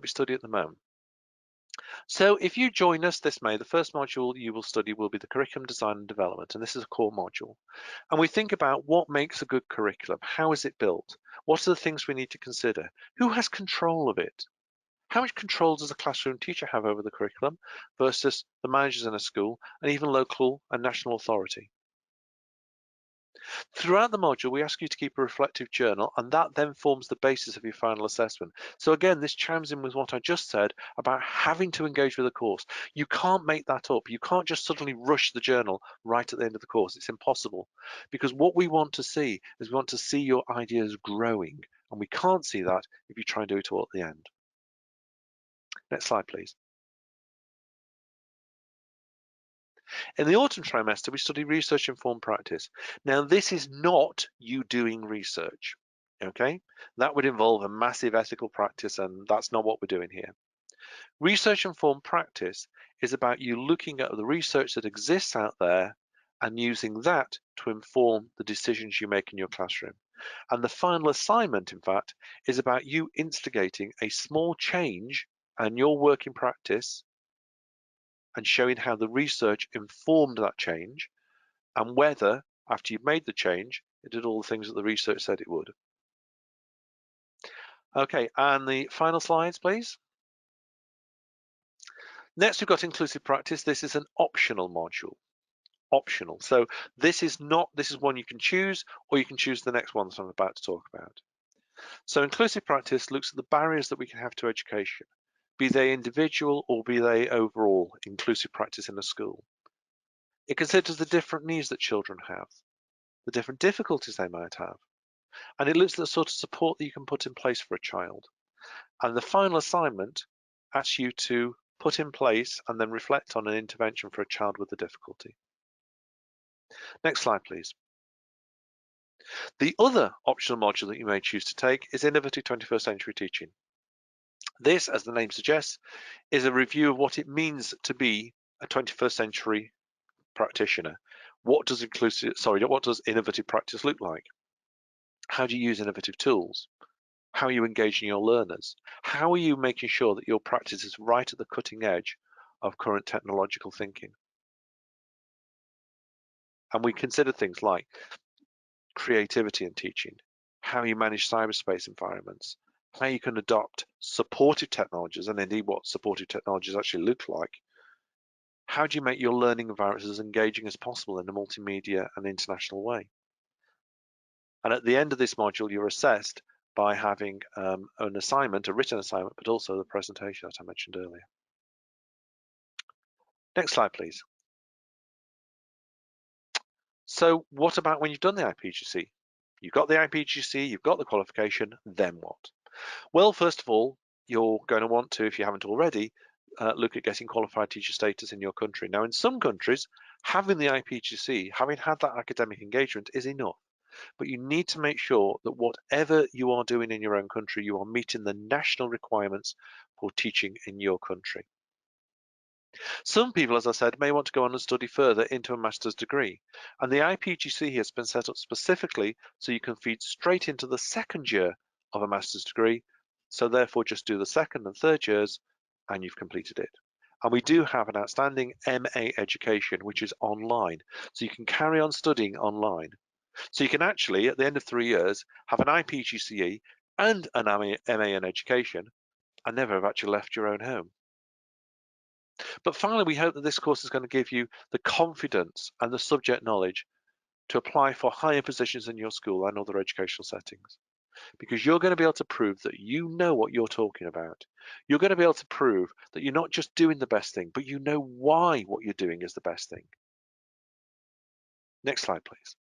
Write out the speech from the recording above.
we study at the moment. So if you join us this May, the first module you will study will be the curriculum design and development, and this is a core module. And we think about what makes a good curriculum, how is it built, what are the things we need to consider, who has control of it, how much control does a classroom teacher have over the curriculum versus the managers in a school and even local and national authority. Throughout the module, we ask you to keep a reflective journal, and that then forms the basis of your final assessment. So again, this chimes in with what I just said about having to engage with the course. You can't make that up. You can't just suddenly rush the journal right at the end of the course. It's impossible, because what we want to see is we want to see your ideas growing, and we can't see that if you try and do it all at the end. Next slide, please. In the autumn trimester, we study research-informed practice. Now, this is not you doing research, okay? That would involve a massive ethical practice, and that's not what we're doing here. Research-informed practice is about you looking at the research that exists out there and using that to inform the decisions you make in your classroom. And the final assignment, in fact, is about you instigating a small change in your working practice and showing how the research informed that change and whether, after you've made the change, it did all the things that the research said it would. Okay, and the final slides, please. Next, we've got inclusive practice. This is an optional module. Optional. So this is one you can choose, or you can choose the next one that I'm about to talk about. So inclusive practice looks at the barriers that we can have to education, be they individual or be they overall inclusive practice in a school. It considers the different needs that children have, the different difficulties they might have, and it looks at the sort of support that you can put in place for a child. And the final assignment asks you to put in place and then reflect on an intervention for a child with a difficulty. Next slide, please. The other optional module that you may choose to take is Innovative 21st Century Teaching. This, as the name suggests, is a review of what it means to be a 21st century practitioner. What does innovative practice look like? How do you use innovative tools? How are you engaging your learners? How are you making sure that your practice is right at the cutting edge of current technological thinking? And we consider things like creativity in teaching, how you manage cyberspace environments, how you can adopt supportive technologies, and indeed what supportive technologies actually look like. How do you make your learning environments as engaging as possible in a multimedia and international way? And at the end of this module, you're assessed by having an assignment, a written assignment, but also the presentation that I mentioned earlier. Next slide, please. So what about when you've done the IPGCE? You've got the IPGCE, you've got the qualification, then what? Well, first of all, you're going to want to, if you haven't already, look at getting qualified teacher status in your country. Now, in some countries, having the IPGCE, having had that academic engagement is enough. But you need to make sure that whatever you are doing in your own country, you are meeting the national requirements for teaching in your country. Some people, as I said, may want to go on and study further into a master's degree, and the IPGCE has been set up specifically so you can feed straight into the second year of a master's degree, so therefore just do the second and third years and you've completed it. And we do have an outstanding MA education, which is online, so you can carry on studying online. So you can actually, at the end of 3 years, have an IPGCE and an MA in education and never have actually left your own home. But finally, we hope that this course is going to give you the confidence and the subject knowledge to apply for higher positions in your school and other educational settings. Because you're going to be able to prove that you know what you're talking about. You're going to be able to prove that you're not just doing the best thing, but you know why what you're doing is the best thing. Next slide, please.